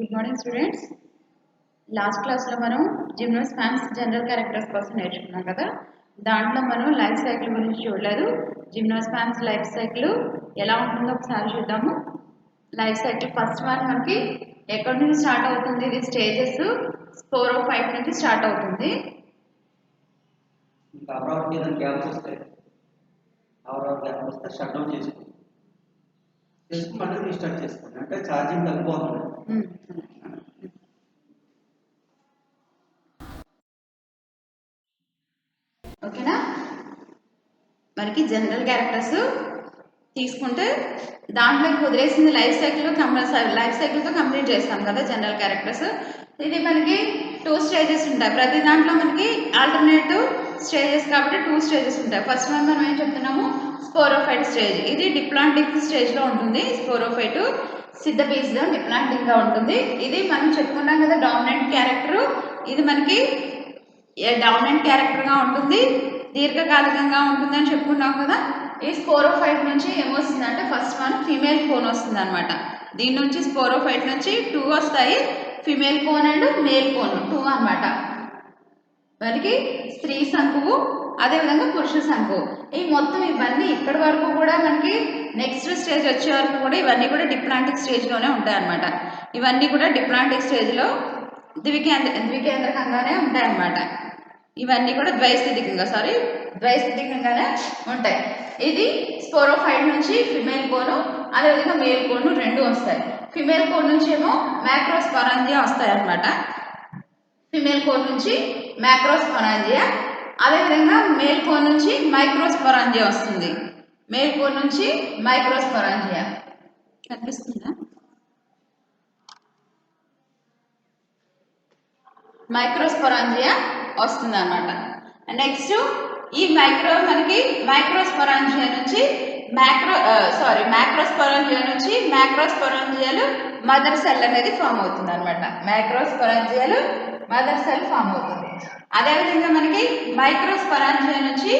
Good morning students. Last క్లాస్లో మనం gymnosperms general characters కోసం నేర్చుకున్నాం కదా. దాంట్లో మనం లైఫ్ సైకిల్ గురించి చూడలేదు. జిమ్నోస్పామ్స్ లైఫ్ సైకిల్ ఎలా ఉంటుందో ఒకసారి చూద్దాము. లైఫ్ సైకిల్ ఫస్ట్ వన్ మనకి ఎక్కడి నుంచి స్టార్ట్ అవుతుంది? ఇది స్టేజెస్ 4-5 నుంచి స్టార్ట్ అవుతుంది. షట్ డౌన్ చేసుకోండి, మళ్ళీ రీస్టార్ట్ చేసుకోండి. అంటే ఛార్జింగ్ తగ్గిపోతుంది. ఓకేనా? మనకి జనరల్ క్యారెక్టర్స్ తీసుకుంటే దాంట్లో వదిలేసింది లైఫ్ సైకిల్తో కంప్లీట్ చేస్తాం కదా జనరల్ క్యారెక్టర్స్. ఇది మనకి 2 స్టేజెస్ ఉంటాయి. ప్రతి దాంట్లో మనకి ఆల్టర్నేటివ్ స్టేజెస్ కాబట్టి 2 స్టేజెస్ ఉంటాయి. ఫస్ట్ వన్ మనం ఏం చెప్తున్నాము? Sporophyte stage. ఇది డిప్లాంటిక్ స్టేజ్లో ఉంటుంది. స్పోరోఫైట్ సిద్ధబీజలో డిప్లాంటిక్గా ఉంటుంది. ఇది మనం చెప్పుకున్నాం కదా డామినెంట్ క్యారెక్టర్. ఇది మనకి డామినెంట్ క్యారెక్టర్గా ఉంటుంది, దీర్ఘకాలికంగా ఉంటుంది అని చెప్పుకున్నాం కదా. ఈ స్పోరోఫైట్ నుంచి ఏమొస్తుందంటే ఫస్ట్ వన్ ఫీమేల్ కోన్ వస్తుంది అనమాట. దీని నుంచి స్పోరోఫైట్ నుంచి 2 వస్తాయి, female cone and male cone 2 అనమాట. మనకి స్త్రీ శంకువు, అదేవిధంగా పురుష శంకువు. ఈ మొత్తం ఇవన్నీ ఇక్కడి వరకు కూడా మనకి నెక్స్ట్ స్టేజ్ వచ్చే వరకు కూడా ఇవన్నీ కూడా డిప్లాంటిక్ స్టేజ్లోనే ఉంటాయి అన్నమాట. ఇవన్నీ కూడా డిప్లాంటిక్ స్టేజ్లో ద్వికేంద్రకంగానే ఉంటాయి అన్నమాట. ఇవన్నీ కూడా ద్వైస్థితికంగానే ఉంటాయి. ఇది స్పోరోఫైట్ నుంచి ఫిమేల్ కోను, అదేవిధంగా మేల్ కోను 2 వస్తాయి. ఫిమేల్ కోన్ నుంచి ఏమో మ్యాక్రోస్పొరాంజియా వస్తాయి అన్నమాట. ఫిమేల్ కోన్ నుంచి మ్యాక్రోస్పొరాంజియా, అదేవిధంగా మేల్ కోన్ నుంచి మైక్రోస్పొరాంజియా వస్తుంది. మేల్ కోన్ నుంచి మైక్రోస్పొరాంజియా కనిపిస్తుందా? మైక్రోస్పొరాంజియా వస్తుంది అన్నమాట. నెక్స్ట్ ఈ మనకి మైక్రోస్పొరాంజియా నుంచి మ్యాక్రోస్పొరాంజియా నుంచి మ్యాక్రోస్పొరాంజియాలు మదర్ సెల్ అనేది ఫామ్ అవుతుంది అనమాట. మ్యాక్రోస్పొరాంజియాలు మదర్ సెల్ ఫామ్ అవుతుంది. అదేవిధంగా మనకి మైక్రోస్పొరాంజియా నుంచి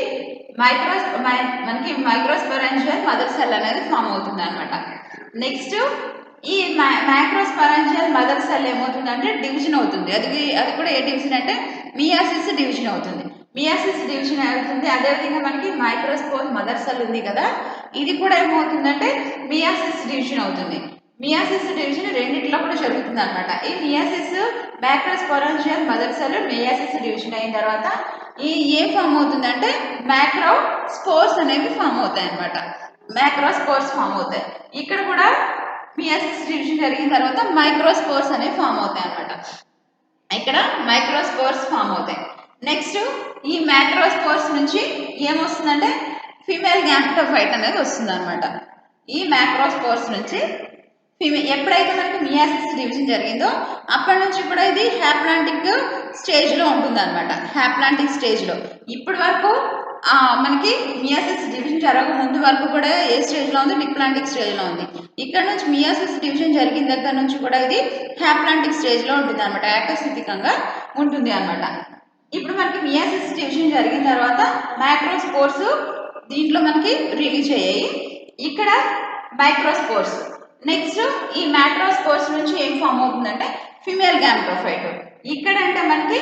మనకి మైక్రోస్పొరాంజియల్ మదర్ సెల్ అనేది ఫామ్ అవుతుంది అనమాట. నెక్స్ట్ ఈ మ్యాక్రోస్పొరాంజియల్ మదర్ సెల్ ఏమవుతుందంటే డివిజన్ అవుతుంది. అది కూడా ఏ డివిజన్ అంటే మియాసిస్ డివిజన్ అవుతుంది. మియాసిస్ డివిజన్ అవుతుంది. అదేవిధంగా మనకి మైక్రోస్పోర్ మదర్ సెల్ ఉంది కదా, ఇది కూడా ఏమవుతుందంటే మియాసిస్ డివిజన్ అవుతుంది. మియాసిస్ డివిజన్ రెండిట్లో కూడా జరుగుతుంది అనమాట. ఈ meiosis macrosporangial mother cell meiosis division అయిన తర్వాత ఏం ఫామ్ అవుతుందంటే మ్యాక్రో స్పోర్స్ అనేవి ఫామ్ అవుతాయి అనమాట. మ్యాక్రోస్పోర్స్ ఫామ్ అవుతాయి. ఇక్కడ కూడా మియాసిస్ డివిజన్ జరిగిన తర్వాత మైక్రోస్పోర్స్ అనేవి ఫామ్ అవుతాయి అనమాట. ఇక్కడ మైక్రోస్పోర్స్ ఫామ్ అవుతాయి. నెక్స్ట్ ఈ మ్యాక్రోస్పోర్స్ నుంచి ఏమొస్తుందంటే ఫీమేల్ గ్యామెటోఫైట్ అనేది వస్తుంది అనమాట. ఈ మ్యాక్రోస్పోర్స్ నుంచి ఎప్పుడైతే మనకి మియాసిస్ డివిజన్ జరిగిందో అప్పటి నుంచి కూడా ఇది హ్యాప్లాంటిక్ స్టేజ్లో ఉంటుంది అనమాట. హ్యాప్లాంటిక్ స్టేజ్లో ఇప్పటి వరకు మనకి మియాసిస్ డివిజన్ జరగక ముందు వరకు కూడా ఏ స్టేజ్లో ఉంది? డిప్లాంటిక్ స్టేజ్లో ఉంది. ఇక్కడ నుంచి మియాసిస్ డివిజన్ జరిగిన దగ్గర నుంచి కూడా ఇది హ్యాప్లాంటిక్ స్టేజ్లో ఉంటుంది అనమాట. ఏకస్థితికంగా ఉంటుంది అనమాట. ఇప్పుడు మనకి మియాసిస్ డివిజన్ జరిగిన తర్వాత మ్యాక్రోస్పోర్స్ దీంట్లో మనకి రిలీజ్ అయ్యాయి. ఇక్కడ మైక్రోస్పోర్స్. నెక్స్ట్ ఈ మ్యాక్రోస్పోర్స్ నుంచి ఏం ఫామ్ అవుతుందంటే ఫిమేల్ గ్యామెటోఫైట్. ఇక్కడ అంటే మనకి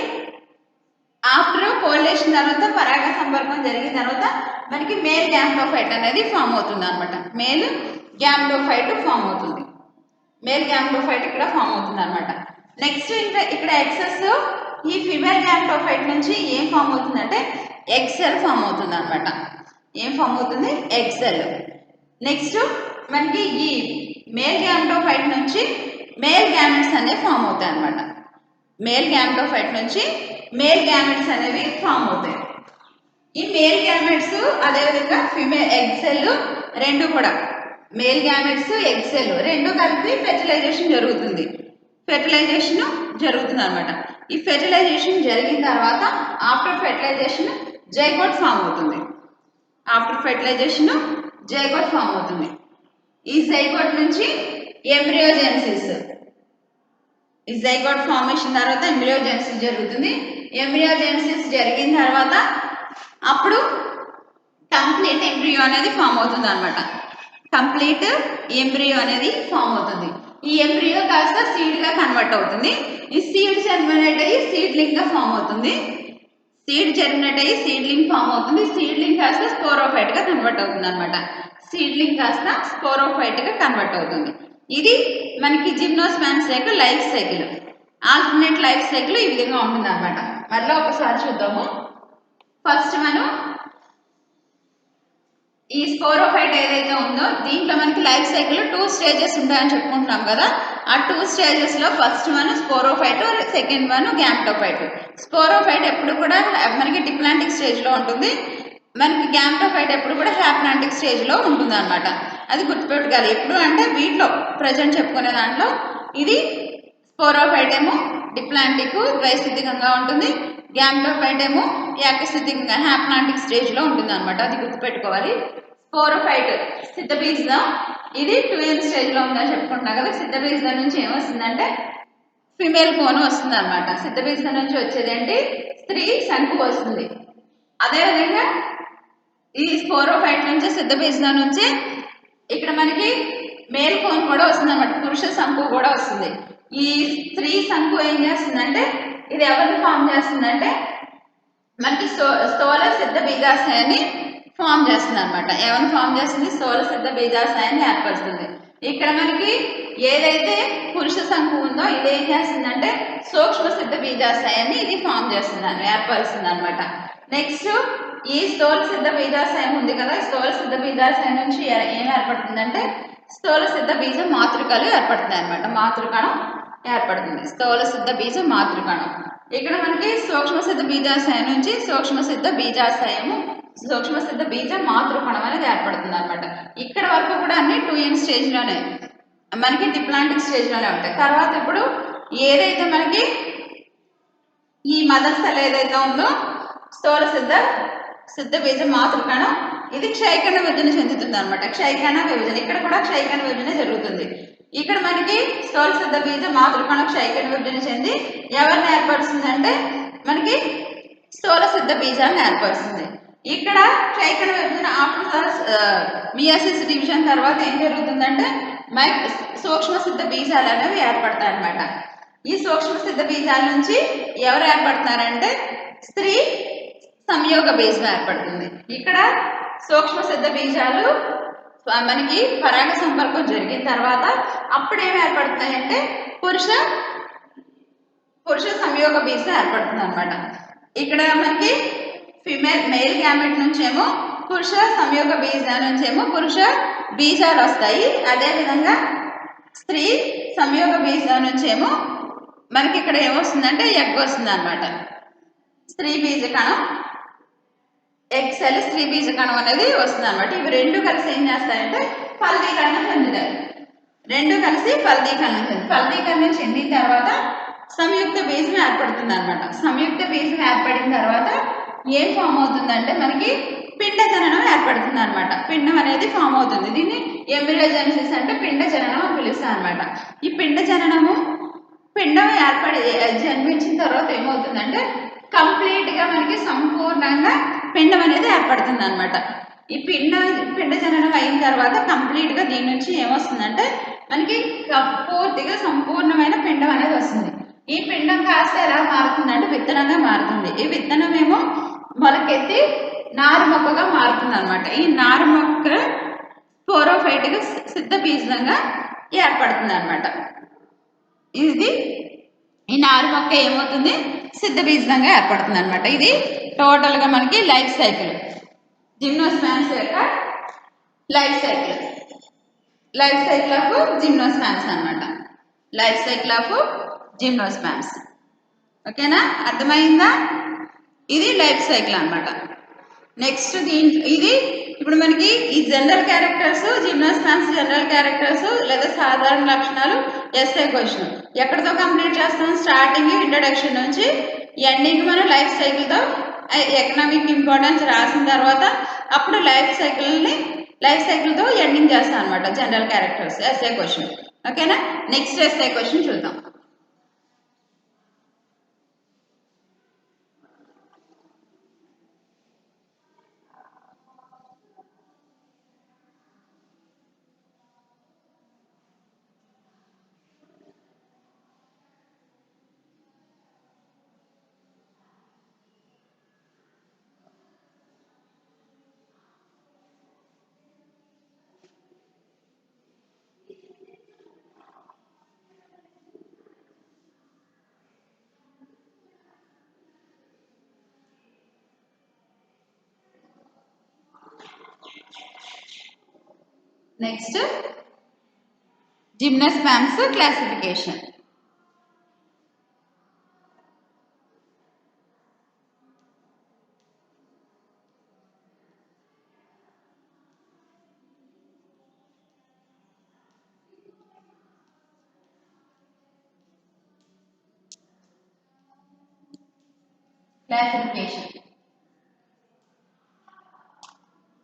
ఆఫ్టర్ కోలేషన్ తర్వాత పరాగ సంపర్కం జరిగిన తర్వాత మనకి మేల్ గ్యామెటోఫైట్ అనేది ఫామ్ అవుతుంది అనమాట. మేల్ గ్యామెటోఫైట్ ఫామ్ అవుతుంది. మేల్ గ్యామెటోఫైట్ ఇక్కడ ఫామ్ అవుతుంది అనమాట. నెక్స్ట్ ఇక్కడ ఎక్సెస్ ఈ ఫిమేల్ గ్యామెటోఫైట్ నుంచి ఏం ఫామ్ అవుతుందంటే ఎగ్ సెల్ ఫామ్ అవుతుంది అనమాట. ఏం ఫామ్ అవుతుంది? Egg cell. నెక్స్ట్ మనకి ఈ మేల్ గ్యామెటోఫైట్ నుంచి మేల్ గ్యామెట్స్ అనేవి ఫామ్ అవుతాయి అనమాట. మేల్ గ్యామెటోఫైట్ నుంచి మేల్ గ్యామెట్స్ అనేవి ఫామ్ అవుతాయి. ఈ మేల్ గ్యామెట్స్ అదేవిధంగా ఫిమేల్ ఎగ్ సెల్ రెండు కూడా మేల్ గ్యామెట్స్ ఎగ్ సెల్ రెండు కలిపి ఫెర్టిలైజేషన్ జరుగుతుంది అనమాట. ఈ ఫెర్టిలైజేషన్ జరిగిన తర్వాత ఆఫ్టర్ ఫెర్టిలైజేషన్ జైగోట్ ఫామ్ అవుతుంది. ఈ జైగోట్ నుంచి ఎంబ్రియోజెనిసిస్. ఈ జైగోట్ ఫార్మేషన్ తర్వాత ఎంబ్రియోజెనిసిస్ జరుగుతుంది. ఎంబ్రియోజెనిసిస్ జరిగిన తర్వాత అప్పుడు కంప్లీట్ ఎంబ్రియో అనేది ఫామ్ అవుతుంది అనమాట. కంప్లీట్ ఎంబ్రియో అనేది ఫామ్ అవుతుంది. ఈ ఎంబ్రియో కాస్త సీడ్ గా కన్వర్ట్ అవుతుంది. ఈ సీడ్ జర్మినేట్ అయ్యి సీడ్లింగ్ గా ఫామ్ అవుతుంది. సీడ్ జర్మినేట్ అయ్యి సీడ్లింగ్ ఫామ్ అవుతుంది. సీడ్లింగ్ కాస్త స్పోరోఫైట్ గా కన్వర్ట్ అవుతుంది అనమాట. సీడ్లింగ్ కాస్త స్పోరోఫైట్ గా కన్వర్ట్ అవుతుంది. ఇది మనకి జిమ్నోస్పామ్స్ యొక్క life cycle. Alternate life cycle ఈ విధంగా ఉంటుంది అనమాట. మళ్ళీ ఒకసారి చూద్దాము. ఫస్ట్ మనం ఈ స్పోరోఫైట్ ఏదైతే ఉందో దీంట్లో మనకి లైఫ్ సైకిల్ 2 స్టేజెస్ ఉంటాయని చెప్పుకుంటున్నాం కదా. ఆ 2 స్టేజెస్ లో first one sporophyte, second one gametophyte. Sporophyte ఎప్పుడు కూడా మనకి డిప్లాంటిక్ స్టేజ్ లో ఉంటుంది. మనకి గ్యామ్టోఫైట్ ఎప్పుడు కూడా హ్యాప్లాంటిక్ స్టేజ్ లో ఉంటుంది అనమాట. అది గుర్తుపెట్టుకోవాలి. ఎప్పుడు అంటే వీటిలో ప్రజెంట్ చెప్పుకునే దాంట్లో ఇది స్పోరోఫైట్ ఏమో డిప్లాంటిక్ ద్వైస్థితికంగా ఉంటుంది. గ్యామ్టోఫైట్ ఏమో ఏకస్థితికంగా హ్యాప్లాంటిక్ స్టేజ్ లో ఉంటుంది అనమాట. అది గుర్తుపెట్టుకోవాలి. స్పోరోఫైట్ సిద్ధబీజం ఇది 2n స్టేజ్ లో ఉందని చెప్పుకుంటున్నా కదా. సిద్ధబీజం నుంచి ఏమొస్తుందంటే ఫిమేల్ కోన్ వస్తుంది అనమాట. సిద్ధబీజం నుంచి వచ్చేది ఏంటి స్త్రీ శంకు వస్తుంది. అదేవిధంగా ఈ స్పోరోఫైట్ నుంచి సిద్ధబీజం నుంచి ఇక్కడ మనకి మేల్ కోన్ కూడా వస్తుంది అనమాట. పురుష శంకు కూడా వస్తుంది. ఈ స్త్రీ శంకు ఏం చేస్తుందంటే ఇది ఎవరిని ఫామ్ చేస్తుందంటే మనకి స్థూల సిద్ధ బీజాశయాన్ని ఫామ్ చేస్తుంది అనమాట. ఎవరిని ఫామ్ చేస్తుంది? స్థూల సిద్ధ బీజాశయాన్ని ఏర్పరుస్తుంది. ఇక్కడ మనకి ఏదైతే పురుష శంకు ఉందో ఇది ఏం చేస్తుందంటే సూక్ష్మ సిద్ధ బీజాశయాన్ని ఇది ఫామ్ చేస్తుంది, ఏర్పరుస్తుంది అనమాట. నెక్స్ట్ ఈ స్థూల సిద్ధ బీజాశయం ఉంది కదా. స్థూల సిద్ధ బీజాశయం నుంచి ఏం ఏర్పడుతుందంటే స్థూల సిద్ధ బీజ మాతృకలు ఏర్పడుతున్నాయి అనమాట. మాతృకణం ఏర్పడుతుంది. స్థూల సిద్ధ బీజ మాతృకణం. ఇక్కడ మనకి సూక్ష్మ సిద్ధ బీజాశయం నుంచి సూక్ష్మ సిద్ధ బీజాశయము, సూక్ష్మ సిద్ధ బీజ మాతృకణం అనేది ఏర్పడుతుంది అనమాట. ఇక్కడ వరకు కూడా అన్ని 2n స్టేజ్ లోనే మనకి డిప్లాంటిక్ స్టేజ్ లోనే ఉంటాయి. తర్వాత ఇప్పుడు ఏదైతే మనకి ఈ మదర్ సెల్ ఏదైతే ఉందో స్థూల సిద్ధ బీజ మాతృకణం ఇది క్షయకణ విభజన చెందుతుంది అనమాట. క్షయకణ విభజన ఇక్కడ కూడా క్షయకణ విభజన జరుగుతుంది. ఇక్కడ మనకి స్థూల సిద్ధ బీజ మాతృకణం క్షయకణ విభజన చెంది ఎవరిని ఏర్పరుస్తుంది అంటే మనకి స్థూల సిద్ధ బీజాన్ని ఏర్పరుస్తుంది. ఇక్కడ క్షయకణ విభజన ఆఫ్టర్ మియోసిస్ డివిజన్ తర్వాత ఏం జరుగుతుందంటే సూక్ష్మ సిద్ధ బీజాలు అనేవి ఏర్పడతాయి అనమాట. ఈ సూక్ష్మ సిద్ధ బీజాల నుంచి ఎవరు ఏర్పడతారంటే స్త్రీ సంయోగ బీజం ఏర్పడుతుంది. ఇక్కడ సూక్ష్మ సిద్ధ బీజాలు మనకి పరాగ సంపర్కం జరిగిన తర్వాత అప్పుడు ఏమి ఏర్పడుతున్నాయంటే పురుష సంయోగ బీజం ఏర్పడుతుంది అనమాట. ఇక్కడ మనకి మేల్ గ్యామెట్ నుంచేమో పురుష సంయోగ బీజం నుంచేమో పురుష బీజాలు వస్తాయి. అదేవిధంగా స్త్రీ సంయోగ బీజం నుంచేమో మనకి ఇక్కడ ఏమొస్తుందంటే ఎగ్ వస్తుంది అనమాట. స్త్రీ బీజ కణం, ఎగ్ సెల్ స్త్రీ బీజ కణం అనేది వస్తుంది అనమాట. ఇవి రెండు కలిసి ఏం చేస్తాయంటే ఫలదీకరణం చెందుతాయి. రెండు కలిసి ఫలదీకరణం చెందిన తర్వాత సంయుక్త బీజం ఏర్పడుతుంది అనమాట. సంయుక్త బీజం ఏర్పడిన తర్వాత ఏం ఫామ్ అవుతుందంటే మనకి పిండ జననం ఏర్పడుతుంది అనమాట. పిండం అనేది ఫామ్ అవుతుంది. దీన్ని ఎంబ్రియోజెనిసిస్ అంటే పిండ జననం అని పిలుస్తాం అనమాట. ఈ పిండ జననము పిండం జన్మించిన తర్వాత ఏమవుతుందంటే కంప్లీట్ గా మనకి సంపూర్ణంగా పిండం అనేది ఏర్పడుతుంది అనమాట. ఈ పిండ జననం అయిన తర్వాత కంప్లీట్ గా దీని నుంచి ఏమొస్తుందంటే మనకి పూర్తిగా సంపూర్ణమైన పిండం అనేది వస్తుంది. ఈ పిండం కాస్త ఎలా మారుతుందంటే విత్తనంగా మారుతుంది. ఈ విత్తనం ఏమో మొలకెత్తి నారు మొక్కగా మారుతుంది అనమాట. ఈ నారు మొక్క స్పోరోఫైట్ గా సిద్ధ బీజంగా ఏర్పడుతుంది అనమాట. ఇది ఈ నారు మొక్క ఏమవుతుంది సిద్ధ బీజంగా ఏర్పడుతుంది అనమాట. ఇది టోటల్ గా మనకి లైఫ్ సైకిల్, జిమ్నోస్పామ్స్ యొక్క లైఫ్ సైకిల్ ఆఫ్ జిమ్నోస్పామ్స్ అనమాట. Life cycle of gymnosperms. ఓకేనా, అర్థమైందా? ఇది లైఫ్ సైకిల్ అనమాట. నెక్స్ట్ ఇది ఇప్పుడు మనకి ఈ general characters, gymnosperms general characters లేదా సాధారణ లక్షణాలు ఎస్ఏ క్వశ్చన్ ఎక్కడితో కంప్లీట్ చేస్తాం? స్టార్టింగ్ ఇంట్రడక్షన్ నుంచి ఎండింగ్ మనం లైఫ్ సైకిల్తో ఎకనామిక్ ఇంపార్టెన్స్ రాసిన తర్వాత అప్పుడు లైఫ్ సైకిల్తో ఎండింగ్ చేస్తాం అనమాట. General characters SA question. ఓకేనా, నెక్స్ట్ ఎస్ఏ క్వశ్చన్ చూద్దాం. Next gymnosperms classification.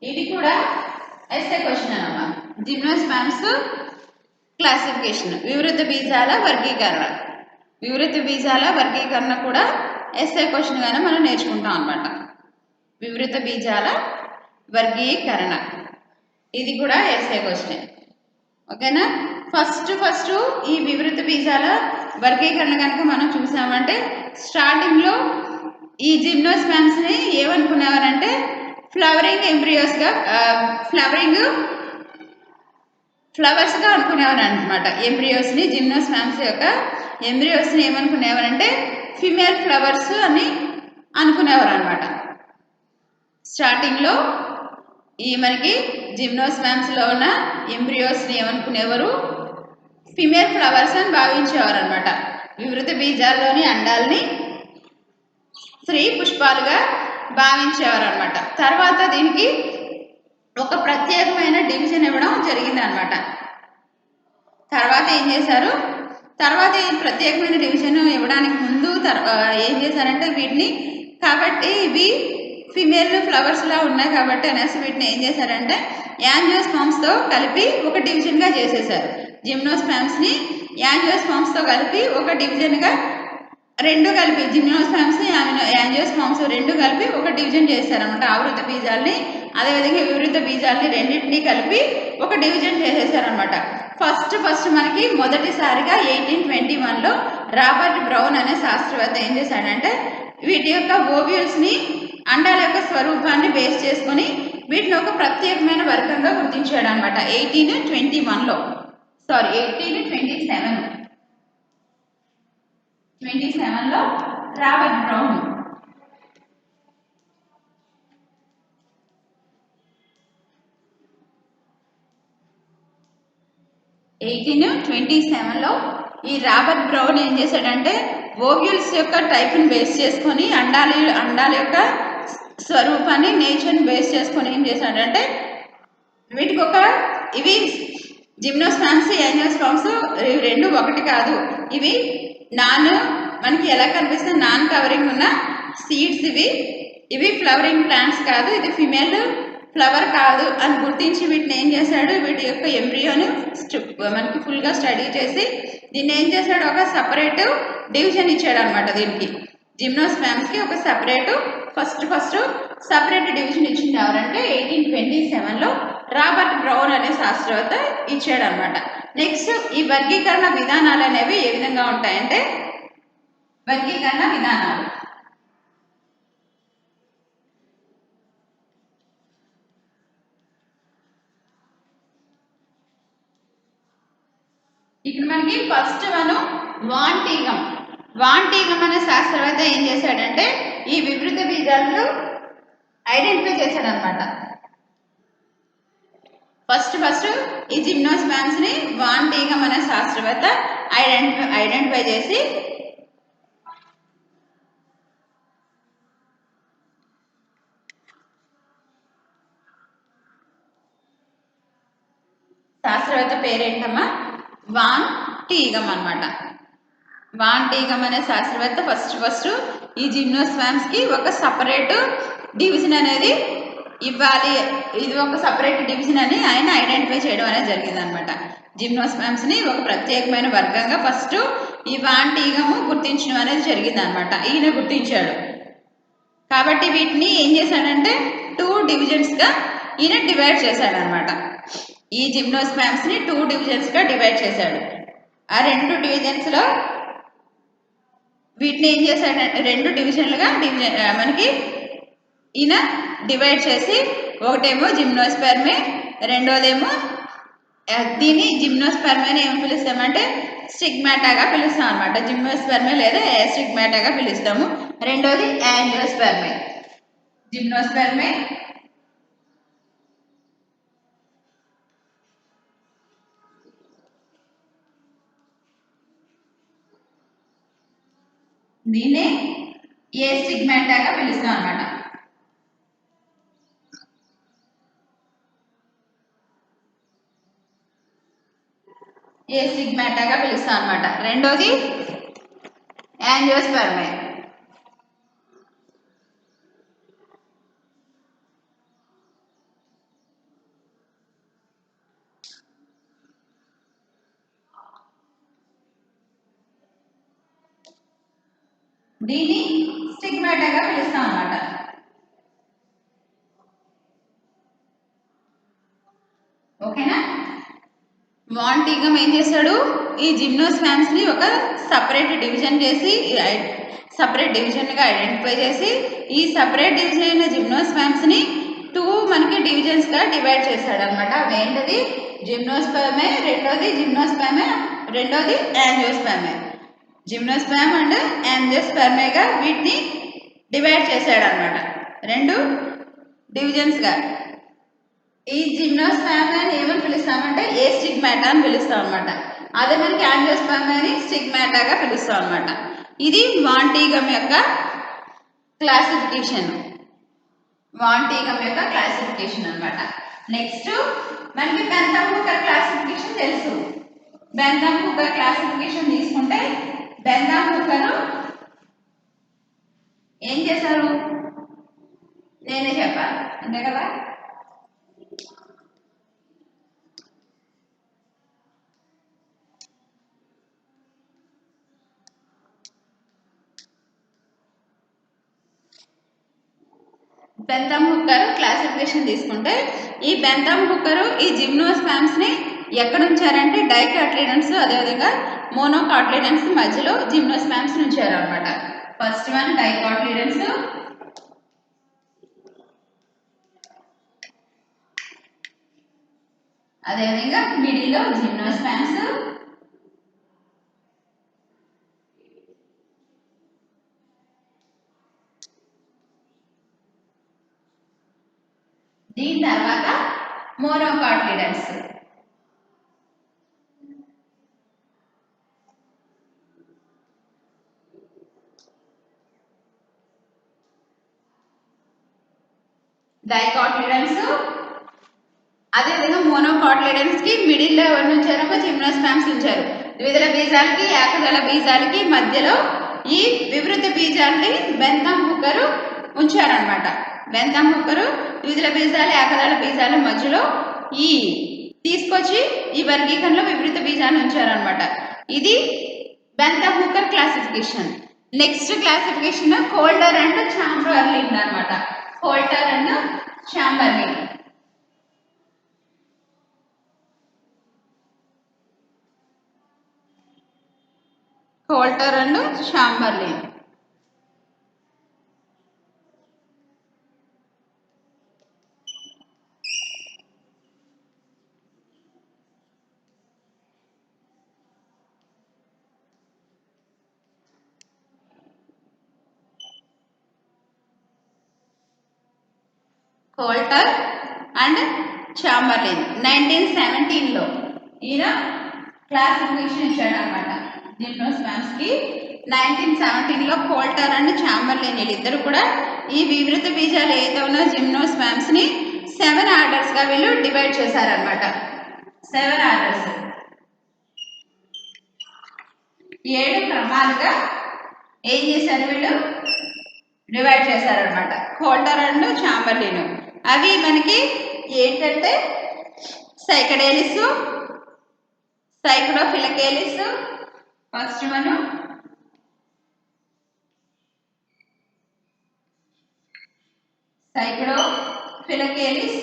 ఇది కూడా ఎస్ఏ క్వశ్చన్ అన్నమాట. జిమ్నోస్పామ్స్ క్లాసిఫికేషన్, వివృత బీజాల వర్గీకరణ. వివృత బీజాల వర్గీకరణ కూడా ఎస్ఏ క్వశ్చన్ గానే మనం నేర్చుకుంటాం అన్నమాట. వివృత బీజాల వర్గీకరణ ఇది కూడా ఎస్ఏ క్వశ్చన్. ఓకేనా. ఫస్ట్ ఈ వివృత బీజాల వర్గీకరణ కనుక మనం చూసామంటే స్టార్టింగ్లో ఈ జిమ్నోస్పామ్స్ని ఏమనుకునేవారంటే ఫ్లవరింగ్ ఎంబ్రియోస్గా ఫ్లవర్స్గా అనుకునేవారు అనమాట. ఎంబ్రియోస్ని, జిమ్నోస్పామ్స్ యొక్క ఎంబ్రియోస్ని ఏమనుకునేవారంటే ఫిమేల్ ఫ్లవర్స్ అని అనుకునేవారు అనమాట. స్టార్టింగ్లో ఈ మనకి జిమ్నోస్పామ్స్లో ఉన్న ఎంబ్రియోస్ని ఏమనుకునేవారు ఫిమేల్ ఫ్లవర్స్ అని భావించేవారు అనమాట. వివృత బీజాల్లోని అండాలని స్త్రీ పుష్పాలుగా భావించేవారు అనమాట. తర్వాత దీనికి ఒక ప్రత్యేకమైన డివిజన్ ఇవ్వడం జరిగింది అనమాట. తర్వాత ఏం చేశారు, తర్వాత ఈ ప్రత్యేకమైన డివిజన్ ఇవ్వడానికి ముందు ఏం చేశారంటే వీటిని, కాబట్టి ఇవి ఫిమేల్ ఫ్లవర్స్లా ఉన్నాయి కాబట్టి అనేసి వీటిని ఏం చేశారంటే యాంజియోస్పామ్స్తో కలిపి ఒక డివిజన్గా చేసేసారు. జిమ్నోస్పామ్స్ని యాంజియోస్పామ్స్తో కలిపి ఒక డివిజన్గా రెండు కలిపి జిమ్నోస్పామ్స్ యాంజియోస్పామ్స్ రెండు కలిపి ఒక డివిజన్ చేశారనమాట. ఆవృత బీజాలని అదేవిధంగా వివృత బీజాలని రెండింటినీ కలిపి ఒక డివిజన్ చేసేసారనమాట. ఫస్ట్ మనకి మొదటిసారిగా 1821లో రాబర్ట్ బ్రౌన్ అనే శాస్త్రవేత్త ఏం చేశాడంటే వీటి యొక్క ఓవ్యూల్స్ని అండాల యొక్క స్వరూపాన్ని బేస్ చేసుకొని వీటిని ఒక ప్రత్యేకమైన వర్గంగా గుర్తించాడు అనమాట. 1827లో రాబర్ట్ బ్రౌన్ 1827లో ఈ రాబర్ట్ బ్రౌన్ ఏం చేశాడంటే ఓవ్యూల్స్ యొక్క టైప్ని బేస్ చేసుకొని అండాల యొక్క స్వరూపాన్ని నేచర్ని బేస్ చేసుకొని ఏం చేశాడంటే వీటికి ఇవి జిమ్నోస్పామ్స్ యాంజియోస్పామ్స్ ఇవి రెండు ఒకటి కాదు, ఇవి మనకి ఎలా కనిపిస్తుంది నాన్ కవరింగ్ ఉన్న సీడ్స్, ఇవి ఫ్లవరింగ్ ప్లాంట్స్ కాదు, ఇది ఫిమేల్ ఫ్లవర్ కాదు అని గుర్తించి వీటిని ఏం చేశాడు, వీటి యొక్క ఎంబ్రియోని మనకి ఫుల్గా స్టడీ చేసి దీన్ని ఏం చేశాడు, ఒక సపరేట్ డివిజన్ ఇచ్చాడు అనమాట. దీనికి జిమ్నోస్పామ్స్కి ఒక ఫస్ట్ సపరేట్ డివిజన్ ఇచ్చింది ఎవరంటే 1827లో రాబర్ట్ బ్రౌన్ అనే శాస్త్రవేత్త ఇచ్చాడు అనమాట. నెక్స్ట్ ఈ వర్గీకరణ విధానాలు అనేవి ఏ విధంగా ఉంటాయంటే వర్గీకరణ విధానాలు ఇక్కడ మనకి ఫస్ట్ మనం వాంటీగం అనే శాస్త్రవేత్త ఏం చేశాడంటే ఈ వివృత బీజాలను ఐడెంటిఫై చేశాడు అనమాట. ఫస్ట్ ఈ జిమ్నోస్పామ్స్ ని వాంటీగం అనే శాస్త్రవేత్త ఐడెంటిఫై చేసి శాస్త్రవేత్త పేరేంటమ్మా వాన్ టీగం అనమాట. వాన్ టీగం అనే శాస్త్రవేత్త ఫస్ట్ ఈ జిమ్నోస్పామ్స్ కి ఒక సపరేట్ డివిజన్ అనేది ఇవ్వాలి, ఇది ఒక సపరేట్ డివిజన్ అని ఆయన ఐడెంటిఫై చేయడం అనేది జరిగింది అనమాట. జిమ్నోస్పామ్స్ ని ఒక ప్రత్యేకమైన వర్గంగా ఫస్ట్ ఈ వాన్ టీగము గుర్తించడం అనేది జరిగింది అనమాట. ఈయన గుర్తించాడు కాబట్టి వీటిని ఏం చేశాడంటే 2 డివిజన్స్గా ఈయన డివైడ్ చేశాడు అనమాట. ఈ జిమ్నోస్పామ్స్ ని 2 డివిజన్స్గా డివైడ్ చేశాడు. ఆ 2 డివిజన్స్లో వీటిని ఏం చేశాడంటే 2 డివిజన్లుగా మనకి ఈయన డివైడ్ చేసి ఒకటేమో జిమ్నోస్పెర్మే, రెండోదేమో దీన్ని జిమ్నోస్పెర్మేని ఏం పిలుస్తామంటే స్టిగ్మాటాగా పిలుస్తాం అనమాట. జిమ్నోస్పెర్మే లేదా స్టిగ్మాటాగా పిలుస్తాము. రెండోది యాంజియోస్పెర్మే. జిమ్నోస్పెర్మే దీన్ని ఏ స్టిగ్మాటాగా పిలుస్తాం అన్నమాట. ఏ స్టిగ్మాటాగా పిలుస్తాం అన్నమాట. రెండోది యాంజియోస్పెర్మే. దీన్ని స్టిగ్మాటాగా పిలుస్తాం అన్నమాట. ఓకేనా. వాంటిగం ఏం చేశాడు, ఈ జిమ్నోస్పామ్స్ ని ఒక సపరేట్ డివిజన్ చేసి సపరేట్ డివిజన్ గా ఐడెంటిఫై చేసి ఈ సపరేట్ డివిజన్ అయిన జిమ్నోస్పామ్స్ ని 2 మనకి డివిజన్స్ గా డివైడ్ చేశాడు అనమాట. అవేంటది, జిమ్నోస్పెర్మే, రెండోది జిమ్నోస్పెర్మే, రెండోది యాంజియోస్పెర్మే. జిమ్నోస్పెర్మ్ అండ్ యాంజియోస్పెర్మేగా వీటిని డివైడ్ చేశాడు అనమాట, 2 డివిజన్స్ గా. ఈ జిమ్నోస్పెర్మ్ అని ఏమని పిలుస్తామంటే ఏ స్టిగ్మాటా అని పిలుస్తాం అనమాట. అదే మనకి యాంజియోస్పెర్మ్ అని స్టిగ్మాటాగా పిలుస్తాం అనమాట. ఇది వాంటిగం యొక్క క్లాసిఫికేషన్, వాంటిగం యొక్క క్లాసిఫికేషన్ అనమాట. నెక్స్ట్ మనకి బెంథమ్ హుకర్ క్లాసిఫికేషన్ తెలుసు. బెంథమ్ హుకర్ క్లాసిఫికేషన్ తీసుకుంటే బెంథమ్ హుకర్ ఏం చేశారు, నేనే చెప్పాలి అంతే కదా. బెంథమ్ హుకర్ క్లాసిఫికేషన్ తీసుకుంటే ఈ బెంథమ్ హుకర్ ఈ జిమ్నోస్పామ్స్ ని ఎక్కడ ఉంచారంటే డైకాట్లిడన్స్ అదేవిధంగా మోనోకాట్లిడన్స్ మధ్యలో జిమ్నోస్పామ్స్ ఉంచారు అనమాట. ఫస్ట్ వన్ డైకాట్లిడన్స్, అదేవిధంగా మిడిల్లో జిమ్నోస్పామ్స్, దీని తర్వాత మోనోకాట్లిడన్స్. డైకాట్లిడన్స్ అదేవిధంగా మోనోకాట్లిడన్స్ కి మిడిల్ లో ఎవరు ఉంచారో జిమ్నోస్పామ్స్ ఉంచారు. ద్విదళ బీజాలకి ఏకదళ బీజాలకి మధ్యలో ఈ వివృత బీజాన్ని బెంథమ్ హుకర్ ఉంచారనమాట. బెంథమ్ హుకర్ ద్విదళ బీజాలు ఏకదళ బీజాల మధ్యలో ఈ తీసుకొచ్చి ఈ వర్గీకరణలో వివృత బీజాన్ని ఉంచారనమాట. ఇది Bentham Hooker classification. Next classification Coulter and Chamberlain అనమాట. Coulter and Chamberlain. Coulter and Chamberlain. Coulter and Chamberlain 1917లో ఈయన క్లాసిఫికేషన్ ఇచ్చాడు అనమాట జిమ్నోస్పామ్స్ కి. 1917లో కోల్టర్ అండ్ చాంబర్లిన్ వీళ్ళిద్దరు కూడా ఈ వివృత బీజాలు ఏదైతే ఉన్న జిమ్నోస్పామ్స్ ని 7 ఆర్డర్స్ గా వీళ్ళు డివైడ్ చేశారనమాట. 7 ఆర్డర్స్, 7 క్రమాలుగా ఏం చేశారు వీళ్ళు, డివైడ్ చేశారనమాట కోల్టర్ అండ్ చాంబర్లిన్. అవి మనకి ఏంటంటే cycadales, cycadofilicales first one, cycadofilicales,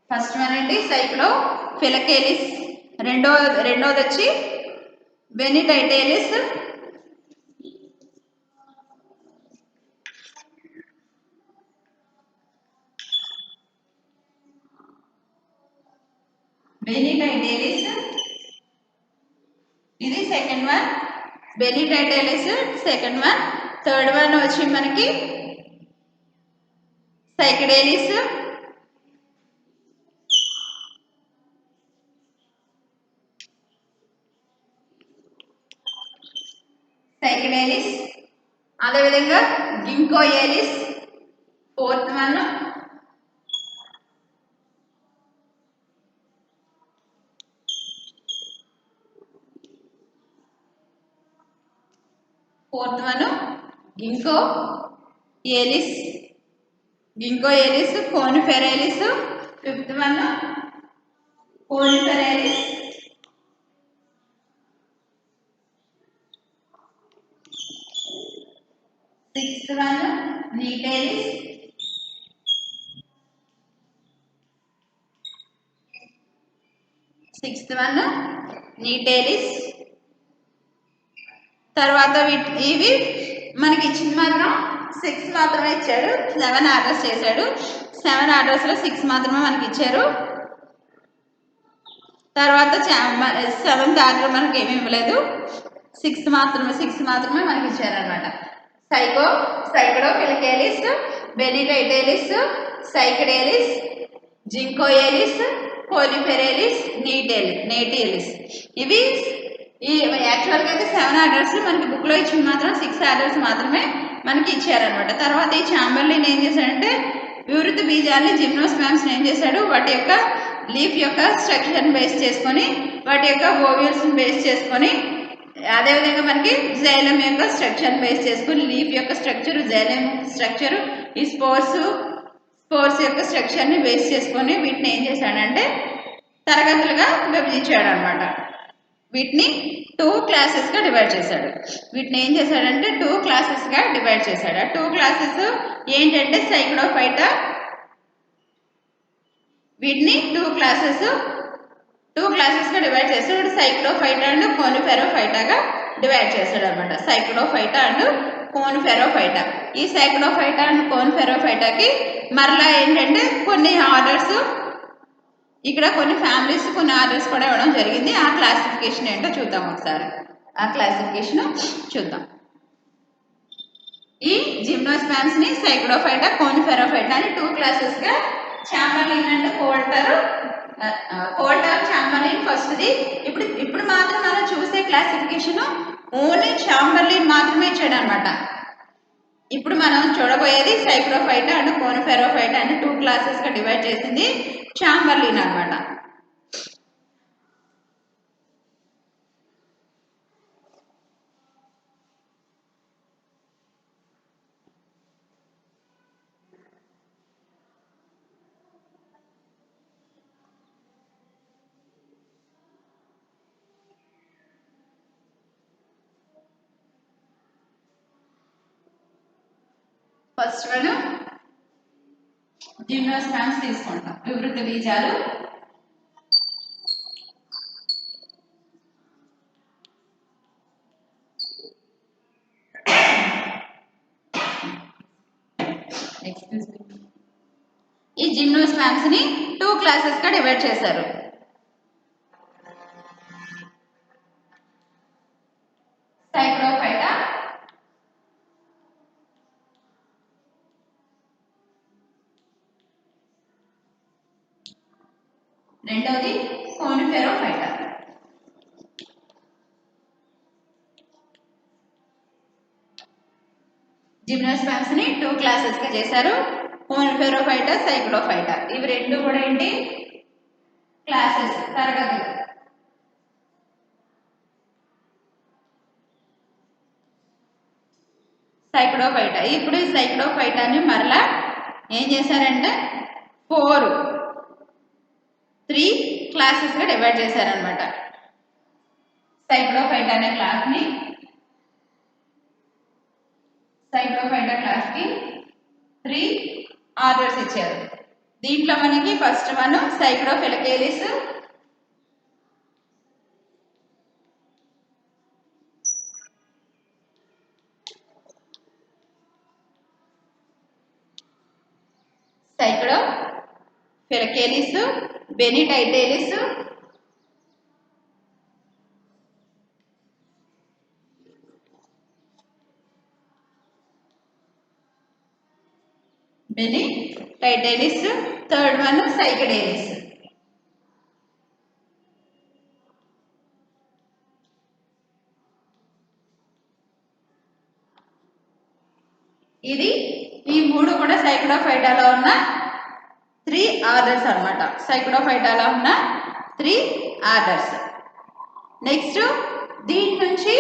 first one ఏంటి సైక్లోఫిలకేలిస్, రెండోది వచ్చి బెనిటైటేలిస్, బెనిటైటేలిస్ ఇది second one. Bennettitales second one. Third one వచ్చి మనకి సైకడేలిస్, అదేవిధంగా ginkgoales fourth one, ginkgoales, coniferales, fifth one coniferales, sixth one gnetales, తర్వాత ఇవి మనకి ఇచ్చిన మాత్రం 6 మాత్రమే ఇచ్చాడు. 7 ఆర్డర్స్ చేశాడు. 7 ఆర్డర్స్లో 6 మాత్రమే మనకి ఇచ్చారు. తర్వాత 7th ఆర్డర్ మనకి ఏమి ఇవ్వలేదు. 6 మాత్రమే మనకి ఇచ్చారనమాట. సైక్లోఫిలకేలిస్, బెనిటైటేలిస్, సైకడేలిస్, జింకోయేలిస్, కోనిఫెరేలిస్, నేటియలిస్. ఇవి యాక్చువల్గా అయితే 7 ఆర్డర్స్ మనకి బుక్లో ఇచ్చిన మాత్రం 6 ఆర్డర్స్ మాత్రమే మనకి ఇచ్చారనమాట. తర్వాత ఈ చాంబర్లిన్ ఏం చేశాడంటే వివృత బీజాలని జిమ్నోస్పామ్స్ని ఏం చేశాడు, వాటి యొక్క లీఫ్ యొక్క స్ట్రక్చర్ని బేస్ చేసుకొని, వాటి యొక్క ఓవ్యూల్స్ని బేస్ చేసుకొని, అదేవిధంగా మనకి జైలం యొక్క స్ట్రక్చర్ని బేస్ చేసుకొని, లీఫ్ యొక్క స్ట్రక్చర్, జైలం స్ట్రక్చర్, ఈ స్పోర్స్ యొక్క స్ట్రక్చర్ని బేస్ చేసుకొని వీటిని ఏం చేశాడంటే తరగతులుగా విభజించాడు అనమాట. వీటిని 2 క్లాసెస్గా డివైడ్ చేశాడు. వీటిని ఏం చేశాడంటే 2 క్లాసెస్గా డివైడ్ చేశాడు. ఆ 2 క్లాసెస్ ఏంటంటే సైక్లోఫైటా, వీటిని 2 క్లాసెస్గా డివైడ్ చేశాడు. సైక్లోఫైటా అండ్ కోనిఫెరోఫైటాగా డివైడ్ చేశాడు అనమాట. సైక్లోఫైటా అండ్ కోనిఫెరోఫైటా. ఈ సైక్లోఫైటా అండ్ కోనిఫెరోఫైటాకి మరలా ఏంటంటే కొన్ని ఆర్డర్స్, ఇక్కడ కొన్ని ఫ్యామిలీస్, కొన్ని ఆర్డర్స్ కూడా ఇవ్వడం జరిగింది. ఆ క్లాసిఫికేషన్ ఏంటో చూద్దాం ఒకసారి. ఈ జిమ్నోస్పామ్స్ని సైక్లోఫైటా, కోనిఫెరోఫైటా అని 2 క్లాసెస్గా, చాంబర్లిన్ అండ్ కోల్టర్ చాంబర్లిన్ ఫస్ట్ది. ఇప్పుడు మాత్రం మనం చూసే క్లాసిఫికేషన్ ఓన్లీ చాంబర్లిన్ మాత్రమే ఇచ్చాడు అనమాట. ఇప్పుడు మనం చూడబోయేది సైక్లోఫైటా అండ్ కోనిఫెరోఫైటా అని 2 క్లాసెస్గా డివైడ్ చేసింది చాంబర్లిన్ అనమాట. ఫస్ట్ వన్ జిమ్నోస్పామ్స్ తీసుకుంటాం. వివృత బీజాలు, ఈ జిమ్నోస్పామ్స్ని 2 క్లాసెస్గా డివైడ్ చేశారు. సైక్లోఫైటా, రెండవది కోనిఫెరోఫైటా. జిమ్నోస్పామ్స్ని 2 క్లాసెస్గా చేశారు. కోనిఫెరోఫైటా, సైక్లోఫైటా, ఇవి రెండు కూడా ఏంటి క్లాసెస్, తరగతులు. సైక్లోఫైటా, ఇప్పుడు ఈ సైక్లోఫైటాని మరలా ఏం చేశారంటే 3 క్లాసెస్గా డివైడ్ చేశారనమాట. సైక్లోఫైటా అనే క్లాస్కి 3 ఆర్డర్స్ ఇచ్చారు. దీంట్లో మనకి ఫస్ట్ వన్ సైక్లోఫిలకేలిస్, బెనిటైటేలిస్, థర్డ్ వన్ సైకడేలిస్. ఇది ఈ మూడు కూడా సైక్లోఫైటాలో ఉన్న 3 ఆర్డర్స్ అన్నమాట. సైక్లోఫైటాలో ఉన్న 3 ఆర్డర్స్. నెక్స్ట్ దీని నుంచి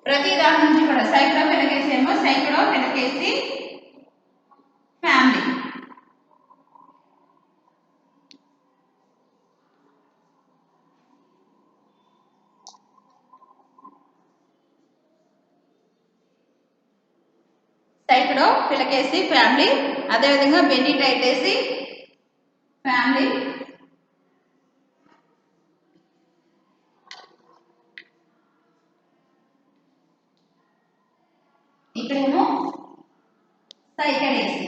ప్రతి దాని నుంచి కూడా సైక్లోఫిలకేసి ఏమో సైక్లోఫిలకేసి ఫ్యామిలీ. సైక్లోఫిలకేసి ఫ్యామిలీ, అదేవిధంగా బెనిటైటేసి ఫ్యామిలీ, ఇక్కడేమో సైకడేసి,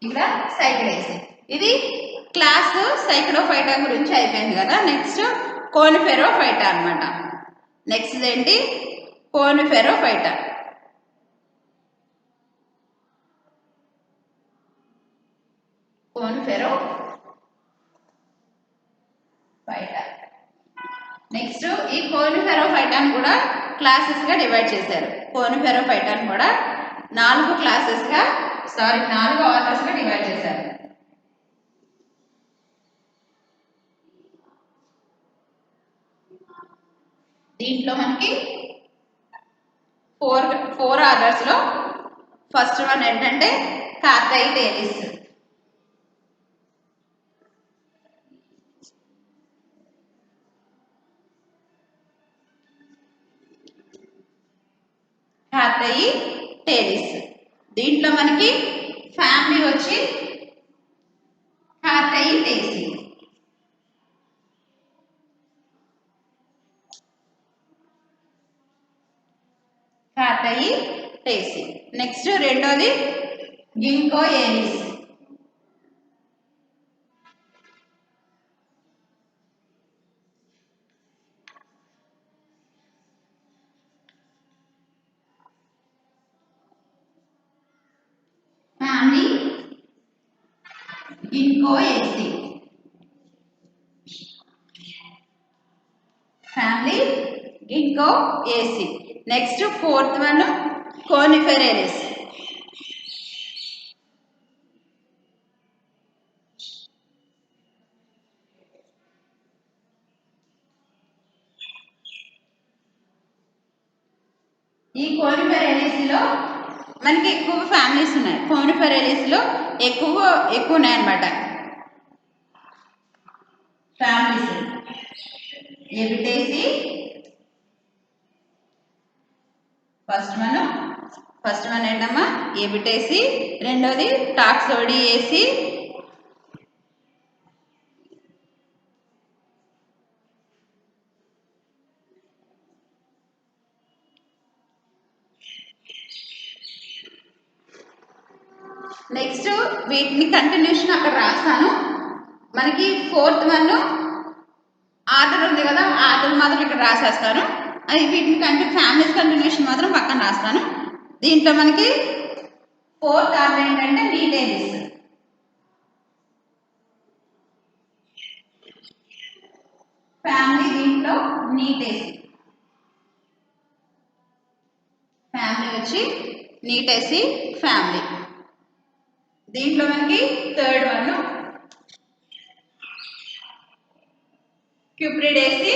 ఇక్కడ సైకడేసి. ఇది క్లాస్ సైక్లోఫైటా గురించి అయిపోయింది కదా. నెక్స్ట్ కోనిఫెరోఫైటా అన్నమాట. నెక్స్ట్ ఏంటి? కోనిఫెరోఫైటా. కోనిఫెరోఫైటా. నెక్స్ట్ ఈ కోనిఫెరోఫైటాను కూడా క్లాసెస్ గా డివైడ్ చేశారు. కోనిఫెరోఫైటాను కూడా 4 క్లాసెస్ గా 4 ఆర్డర్స్ గా డివైడ్ చేశారు. దీంట్లో మనకి 4 ఆర్డర్స్ లో ఫస్ట్ వన్ ఏంటంటే కార్టైటేలిస్. కార్టైటేలిస్. దీంట్లో మనకి ఫ్యామిలీ వచ్చి కార్టైటేసి. కార్టైటేసి. నెక్స్ట్ రెండోది ginkgoales. Family ginkgoaceae. Family ginkgoaceae. Next fourth one coniferales. ఈ కోనిఫెరేలిస్ లో మనకి ఎక్కువ ఫ్యామిలీస్ ఉన్నాయి. కోనిఫెరేలిస్ లో ఎక్కువ ఉన్నాయి అన్నమాట ఫ్యామిలీస్. ఎబిటేసి ఫస్ట్ వన్ ఏంటమ్మా? ఎబిటేసి. రెండోది టాక్సోడియేసి. నెక్స్ట్ వీటిని కంటిన్యూషన్ అక్కడ రాస్తాను. మనకి ఫోర్త్ వన్ ఆర్డర్ ఉంది కదా, ఆర్డర్ మాత్రం ఇక్కడ రాసేస్తాను. అది వీటిని ఫ్యామిలీస్ కంటిన్యూషన్ మాత్రం పక్కన రాస్తాను. దీంట్లో మనకి ఫోర్త్ ఆర్డర్ ఏంటంటే నీటేలిస్. ఫ్యామిలీ దీంట్లో నీటేసి. ఫ్యామిలీ వచ్చి నీటేసి ఫ్యామిలీ. దీంట్లో మనకి థర్డ్ వన్ క్యూప్రిడేసి.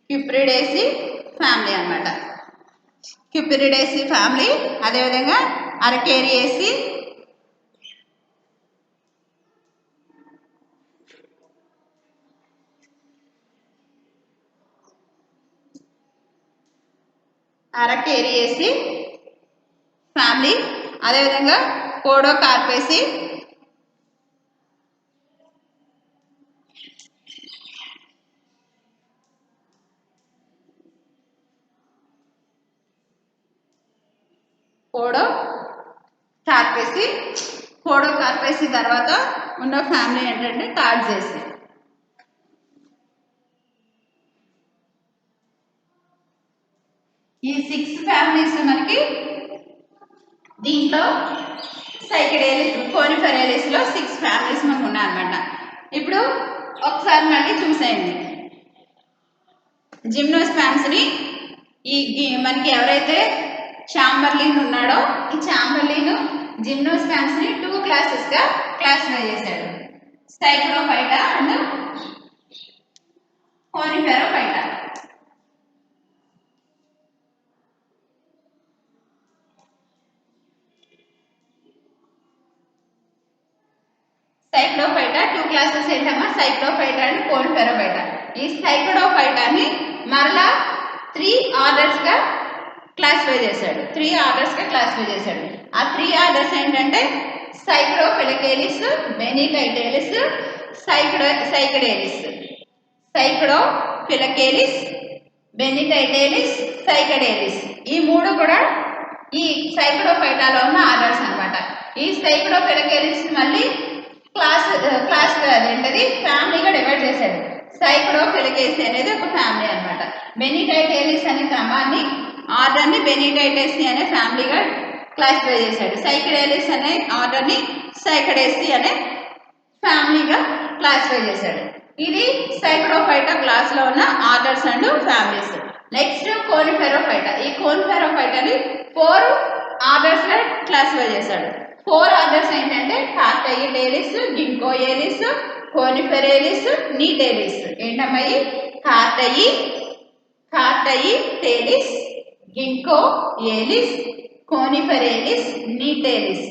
క్యూప్రిడేసి ఫ్యామిలీ అన్నమాట. క్యూప్రిడేసి ఫ్యామిలీ. అదేవిధంగా అరకేరియేసి, అరకేరియేసి ఫ్యామిలీ. అదేవిధంగా పోడోకార్పేసి, పోడోకార్పేసి తర్వాత ఉన్న ఫ్యామిలీ ఏంటంటే టాక్సేసి. ఈ 6 ఫ్యామిలీస్ మనకి దీంట్లో కోనిఫెరేలిస్ లో 6 ఫ్యామిలీస్ మనకు ఉన్నాయన్నమాట. ఇప్పుడు ఒకసారి మళ్ళీ చూసేయండి. జిమ్నోస్పామ్స్ ని మనకి ఎవరైతే చాంబర్లిన్ ఉన్నాడో ఈ చాంబర్లిన్ జిమ్నోస్పామ్స్ ని 2 క్లాసెస్ గా క్లాసిఫై చేశాడు. సైక్రోఫైటా అండ్ కోనిఫెరోఫైటా. సైక్రోఫైటా 2 క్లాసెస్ ఏంటమ్మా? సైక్రోఫైటా అండ్ కోనిఫెరోఫైటా. ఈ సైక్రోఫైటాని మరలా 3 ఆర్డర్స్ గా క్లాసిఫై చేశాడు. 3 ఆర్డర్స్ గా క్లాసిఫై చేశాడు. ఆ 3 ఆర్డర్స్ ఏంటంటే సైక్రోఫిలకేలిస్, బెనిటైటేలిస్, సైకడేలిస్. సైక్రోఫిలకేలిస్, బెనిటైటేలిస్, సైకడేలిస్ ఈ 3 కూడా ఈ సైక్రోఫైటాలో ఉన్న ఆర్డర్స్ అన్నమాట. ఈ సైక్రోఫిలకేలిస్ మళ్ళీ క్లాస్ అదేంటది ఫ్యామిలీగా డివైడ్ చేశాడు. సైక్రోఫిలకేసి అనేది ఒక ఫ్యామిలీ అన్నమాట. బెనిటైటేలిస్ అనే క్రమాన్ని ఆర్డర్ని బెనిటైటేసి అనే ఫ్యామిలీగా క్లాసిఫై చేశాడు. సైకడేలిస్ అనే ఆర్డర్ని సైకడేసి అనే ఫ్యామిలీగా క్లాసిఫై చేశాడు. ఇది సైక్రోఫైటా క్లాస్ లో ఉన్న ఆర్డర్స్ అండ్ ఫ్యామిలీస్. నెక్స్ట్ కోనిఫెరోఫైటా. ఈ కోనిఫెరోఫైటాని 4 ఆర్డర్స్ గా క్లాసిఫై చేశాడు. 4 ఆర్డర్స్ ఏంటంటే కార్టైటేలిస్, గింకోయేలిస్, కోనిఫెరేలిస్, నీటేలిస్. ఏంటమ్మాయి? కార్టైటేలిస్, గింకోయేలిస్, కోనిఫెరేలిస్, నీటేలిస్.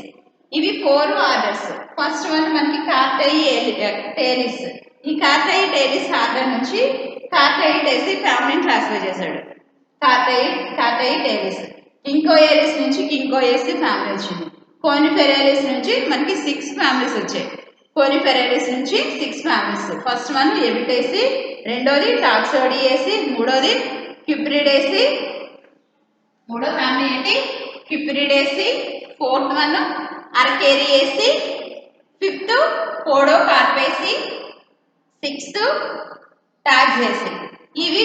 ఇవి 4 ఆర్డర్స్. ఫస్ట్ వన్ మనకి కార్టైటేలిస్. ఈ కార్టైటేలిస్ ఆర్డర్ నుంచి కార్టైటేసి ఫ్యామిలీని క్లాసిఫై చేశాడు. కార్టైటేలిస్. గింకోయేలిస్ నుంచి గింకోయేసి ఫ్యామిలీ వచ్చింది. కోనిఫెరేలిస్ నుంచి మనకి 6 ఫ్యామిలీస్ వచ్చాయి. కోనిఫెరేలిస్ నుంచి 6 ఫ్యామిలీస్. ఫస్ట్ వన్ ఎబిటేసి, రెండోది టాక్సోడియేసి, మూడోది క్యూప్రిడేసి, మూడో ఫ్యామిలీ ఏంటి? Cupressaceae. Fourth one araucariaceae, fifth podocarpaceae, sixth taxaceae. ఇవి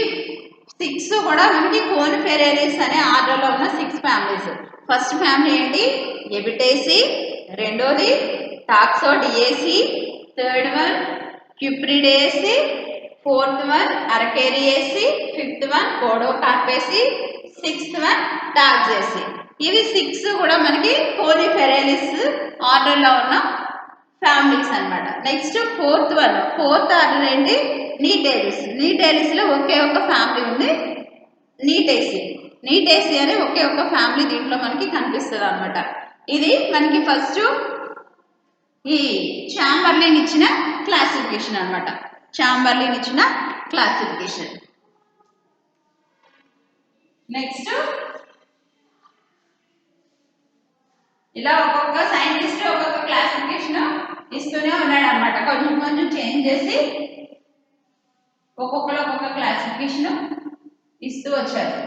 6 కూడా మనకి కోనిఫెరేలిస్ అనే ఆర్డర్లో ఉన్న 6 ఫ్యామిలీస్. ఫస్ట్ ఫ్యామిలీ ఏంటి? ఎబిటేసి, రెండోది taxodiaceae, third one cupressaceae, fourth one araucariaceae, fifth one podocarpaceae, sixth one taxaceae. ఇవి 6 కూడా మనకి కోనిఫెరేలిస్ ఆర్డర్లో ఉన్న ఫ్యామిలీస్ అన్నమాట. నెక్స్ట్ ఫోర్త్ ఆర్డర్ ఏంటి? నీటేలిస్. నీటేలిస్లో ఒకే ఒక ఫ్యామిలీ ఉంది, నీటేసి. నీటేసి అనే ఒకే ఒక ఫ్యామిలీ దీంట్లో మనకి కనిపిస్తుంది అనమాట. ఇది మనకి ఫస్ట్ ఈ చాంబర్లిన్ ఇచ్చిన క్లాసిఫికేషన్ అన్నమాట. చాంబర్లిన్ ఇచ్చిన క్లాసిఫికేషన్. నెక్స్ట్ ఇలా ఒక్కొక్క సైంటిస్ట్ ఒక్కొక్క క్లాసిఫికేషన్ ఇస్తూనే ఉన్నాడు అనమాట. కొంచెం కొంచెం చేంజ్ చేసి ఒక్కొక్కరు ఒక్కొక్క క్లాసిఫికేషన్ ఇస్తూ వచ్చారు.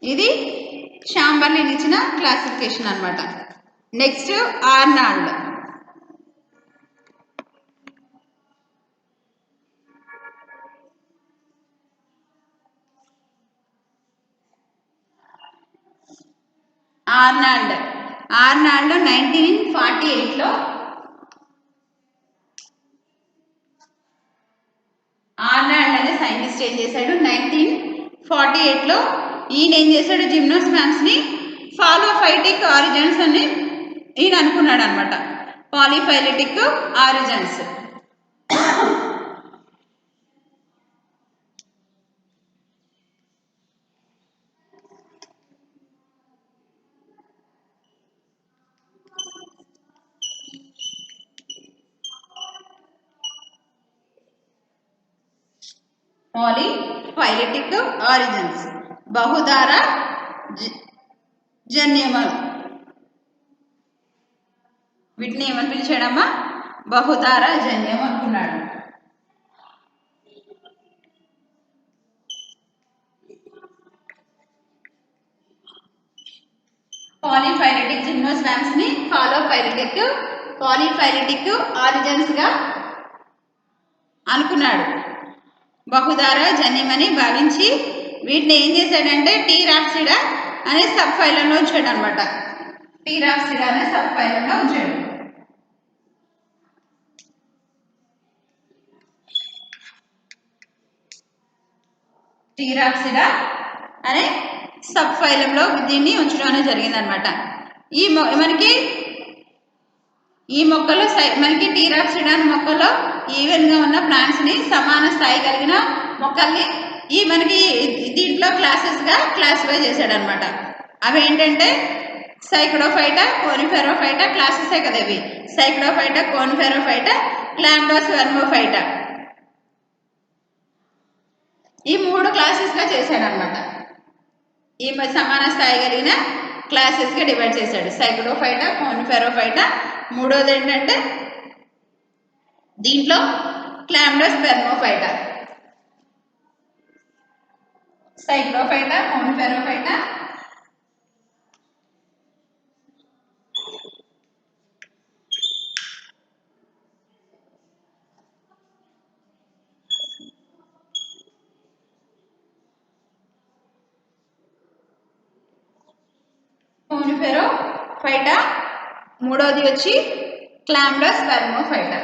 ఇది చాంబర్లిన్ ఇచ్చిన క్లాసిఫికేషన్ అన్నమాట. Next Arnold. ఆర్నాల్డ్ 1948లో ఆర్నాల్డ్ అనే సైంటిస్ట్ ఏం చేశాడు? 1948లో ఈయన ఏం చేశాడు? జిమ్నోస్పామ్స్ ని ఫాలోఫైటిక్ ఆరిజిన్స్ అని ఈయన అనుకున్నాడు అనమాట. పాలిఫైలిటిక్ ఆరిజిన్స్. పాలిఫైలిటిక్ ఆరిజిన్స్ బహుధార జన్యములు. వీటిని ఏమని పిలిచాడమ్మా? బహుధార జన్యం అనుకున్నాడు. పాలిఫైలిటిక్ జిమ్నోస్పామ్స్ ని పాలిఫైలిటిక్ ఆరిజిన్స్ గా అనుకున్నాడు. బహుధార జన్యమని భావించి వీటిని ఏం చేశాడంటే టీ రాప్సిడా అనే సబ్ ఫైలంలో ఉంచాడు అనమాట. టీ రాప్సిడా అనే సబ్ ఫైలంలో ఉంచాడు. టీ రాప్సిడా అనే సబ్ ఫైలంలో దీన్ని ఉంచడం అనేది జరిగిందనమాట. మనకి ఈ మొక్కలో మనకి టీ రాప్సిడా అనే మొక్కలో ఈవెన్గా ఉన్న ప్లాంట్స్ని సమాన స్థాయి కలిగిన మొక్కల్ని మనకి దీంట్లో క్లాసెస్గా క్లాసిఫై చేశాడు అనమాట. అవి ఏంటంటే సైక్డోఫైటా, కోనిఫెరోఫైటా క్లాసెసే కదా ఇవి. సైక్డోఫైటా, కోనిఫెరోఫైటా, క్లాండోస్పెర్మోఫైటా ఈ 3 క్లాసెస్గా చేశాడు అనమాట. ఈ సమాన స్థాయి కలిగిన క్లాసెస్గా డివైడ్ చేశాడు. సైక్డోఫైటా, కోనిఫెరోఫైటా, మూడోది ఏంటంటే దీంట్లో క్లాండోస్పెర్మోఫైటా. సైక్డోఫైటా, కోనిఫెరోఫైటా, కోనిఫెరోఫైటా, మూడోది వచ్చి క్లాండోస్పెర్మోఫైటా.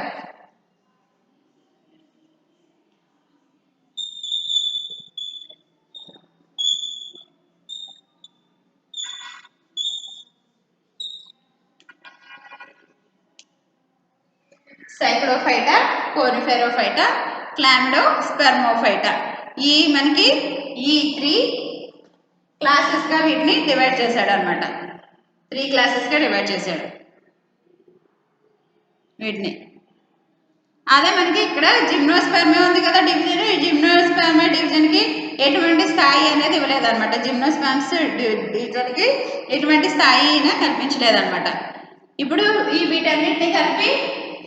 సైక్డోఫైటా, కోనిఫెరోఫైటా, క్లాండోస్పెర్మోఫైటా మనకి ఈ 3 క్లాసెస్గా వీటిని డివైడ్ చేశాడు అనమాట. 3 క్లాసెస్గా డివైడ్ చేశాడు వీటిని. అదే మనకి ఇక్కడ జిమ్నోస్పెర్మే ఉంది కదా డివిజన్. ఈ జిమ్నోస్పెర్మే డివిజన్కి ఎటువంటి స్థాయి అనేది ఇవ్వలేదన్నమాట. జిమ్నోస్పెర్మ్స్ డివిజన్కి ఎటువంటి స్థాయి కల్పించలేదన్నమాట. ఇప్పుడు వీటన్నిటిని కలిపి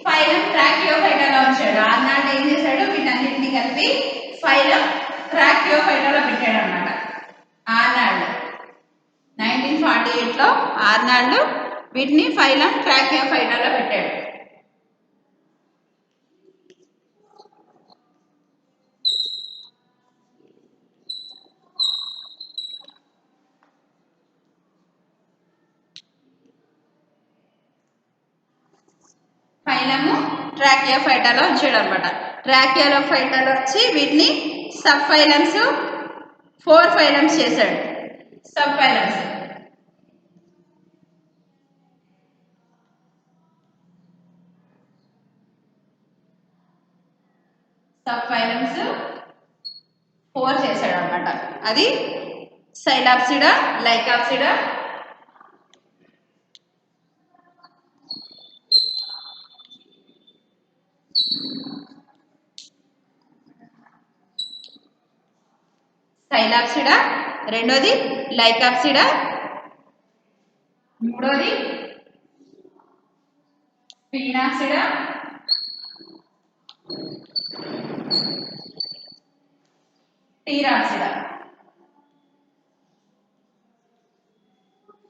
ఫైలం ట్రాకియోఫైటాలో ఉంచాడు. ఆర్నాల్డ్ ఏం చేశాడు, వీటన్నిటిని కలిపి ఫైలం ట్రాకియోఫైటాలో పెట్టాడు అనమాట. ఆర్నాల్డ్ 1948లో ఆర్నాల్డ్ వీటిని ఫైలం ట్రాకియోఫైటాలో పెట్టాడు. ఫైలము ట్రాకియోఫైటాలో ఉంచాడు అనమాట. ట్రాకియోఫైటాలో వచ్చి వీటిని సబ్ ఫైలమ్స్ 4 ఫైలమ్స్ చేశాడు. సబ్ ఫైలమ్స్ సబ్ ఫైలమ్స్ 4 చేశాడు అనమాట. అది సైలాప్సిడా, లైకాప్సిడా, సైలాప్సిడా, రెండోది లైకాప్సిడా, మూడోది స్పినాప్సిడా, టీరాప్సిడా.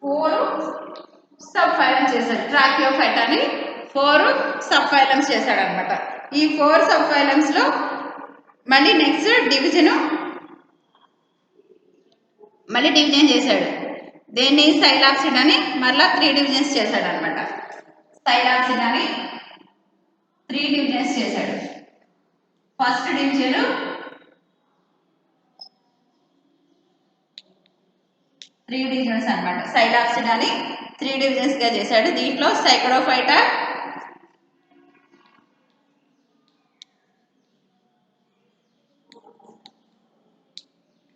4 సబ్ ఫైలమ్స్ చేశాడు. ట్రాకియోఫైటాని 4 సబ్ ఫైలమ్స్ చేశాడు అనమాట. ఈ 4 సబ్ ఫైలమ్స్ లో మళ్ళీ నెక్స్ట్ డివిజన్ చేశాడు. దేన్ని సైలాప్సిడాని మళ్ళీ 3 డివిజన్స్ చేశాడు అనమాట. సైలాప్సిడాని 3 డివిజన్స్ చేశాడు. ఫస్ట్ డివిజన్ అనమాట. సైలాప్సిడాని 3 డివిజన్స్ గా చేశాడు. దీంట్లో సైక్డోఫైటా,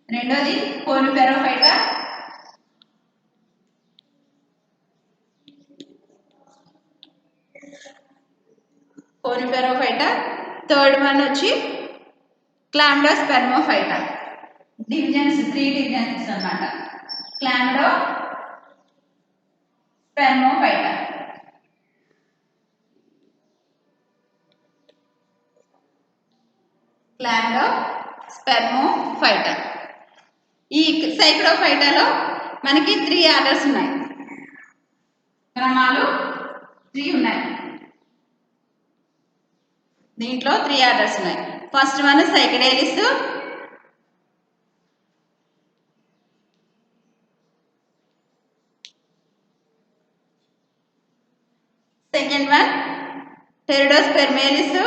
రెండోది కోనిఫెరోఫైటా, థర్డ్ వన్ వచ్చి క్లాండోస్పెర్మోఫైటా. డివిజన్స్ 3 డివిజన్స్ అన్నమాట. క్లాండోస్పెర్మోఫైటా, క్లాండోస్పెర్మోఫైటా. ఈ సైక్డోఫైటాలో మనకి 3 ఆర్డర్స్ ఉన్నాయి, క్రమాలు 3 ఉన్నాయి. దీంట్లో 3 ఆర్డర్స్ ఉన్నాయి. First one cycadales, second one pteridospermales,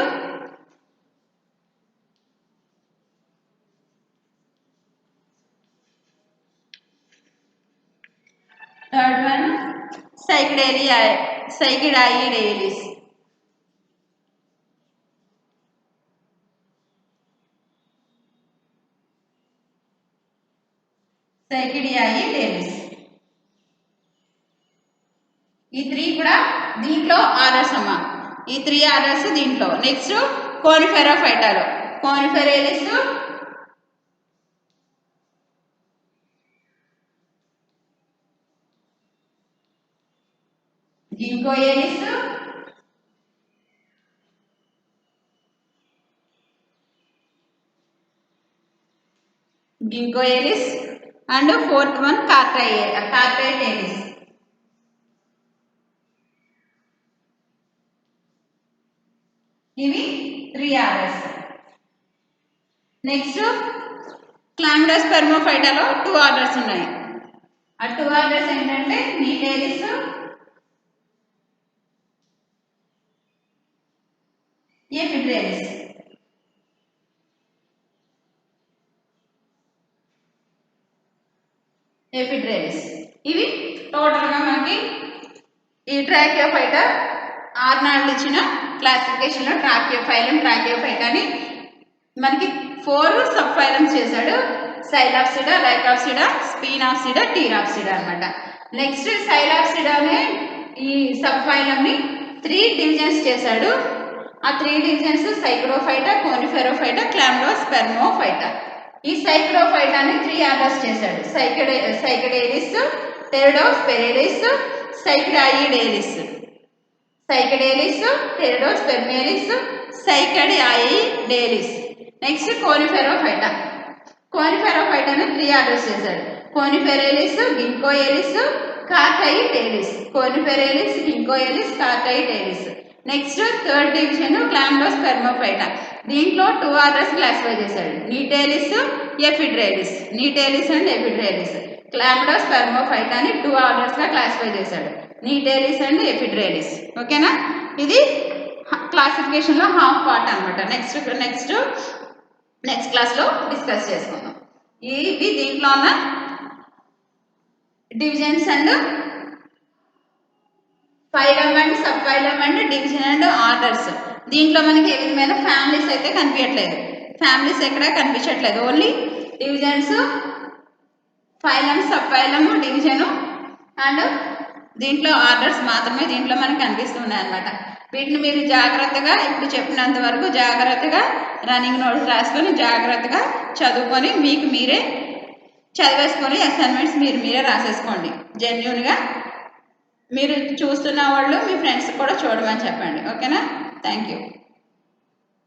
third one cycadeoidales. Cycadeoidales. ఈ 3 కూడా దీంట్లో ఆర్డర్స్ అమ్మా. ఈ 3 ఆర్డర్స్ దీంట్లో. నెక్స్ట్ కోనిఫెరాఫైటాలో coniferales, ginkgoales, and fourth one cordaitales. ఇవి 3 ఆర్డర్స్. నెక్స్ట్ క్లామిడోస్పెర్మోఫైటాలో 2 ఆర్డర్స్ ఉన్నాయి. ఆ 2 ఆర్డర్స్ ఏంటంటే నీటేలిస్, ఎపిడ్రేలిస్. ఇవి టోటల్గా మనకి ఈ ట్రాకియోఫైటా ఆర్నాల్డ్ ఇచ్చిన క్లాసిఫికేషన్లో ట్రాకియోఫైటా అని మనకి 4 సబ్ ఫైలమ్స్ చేశాడు. సైలాప్సిడా, లైకాప్సిడా, స్పీనాప్సిడా, టీరాప్సిడా అనమాట. నెక్స్ట్ సైలాప్సిడానే ఈ సబ్ ఫైలమ్ని 3 డివిజన్స్ చేశాడు. ఆ 3 డివిజన్స్ సైక్రోఫైటా, కోనిఫెరోఫైటా, క్లామిడోస్పెర్మోఫైటా. ఈ సైక్రోఫైటాని 3 ఆర్డర్స్ చేశాడు. సైకిడేలిస్, టెరిడోస్పెరేలిస్, సైకిడాయిడేలిస్. టెరిడోస్పెర్మేలిస్, సైకిడాయిడేలిస్. నెక్స్ట్ కోనిఫెరోఫైటాని 3 ఆర్డర్స్ చేశాడు. Coniferales, ginkgoales, cordaitales. Next third division chlamydospermophyta. దీంట్లో 2 ఆర్డర్స్ క్లాసిఫై చేశాడు. నీటేలిస్ అండ్ ఎపిడ్రేలిస్. క్లామిడోస్పెర్మోఫైటాని 2 ఆర్డర్స్గా క్లాసిఫై చేశాడు. నీటేలిస్ అండ్ ఎపిడ్రేలిస్. ఓకేనా? ఇది క్లాసిఫికేషన్లో హాఫ్ పార్ట్ అనమాట. నెక్స్ట్ క్లాస్లో డిస్కస్ చేసుకుందాం. ఇవి దీంట్లో ఉన్న divisions and phylum and sub phylum and division and orders. దీంట్లో మనకి ఏ విధమైన ఫ్యామిలీస్ అయితే కనిపించట్లేదు. ఫ్యామిలీస్ ఎక్కడ కనిపించట్లేదు. Only divisions, phylum, sub phylum, division and దీంట్లో ఆర్డర్స్ మాత్రమే దీంట్లో మనకు కనిపిస్తున్నాయి అన్నమాట. వీటిని మీరు జాగ్రత్తగా ఇప్పుడు చెప్పినంత వరకు జాగ్రత్తగా రన్నింగ్ నోట్స్ రాసుకొని జాగ్రత్తగా చదువుకొని మీకు మీరే చదివేసుకొని అసైన్మెంట్స్ మీరే రాసేసుకోండి. జెన్యూన్గా మీరు చూస్తున్న వాళ్ళు మీ ఫ్రెండ్స్ కూడా చూడమని చెప్పండి. ఓకేనా? Thank you.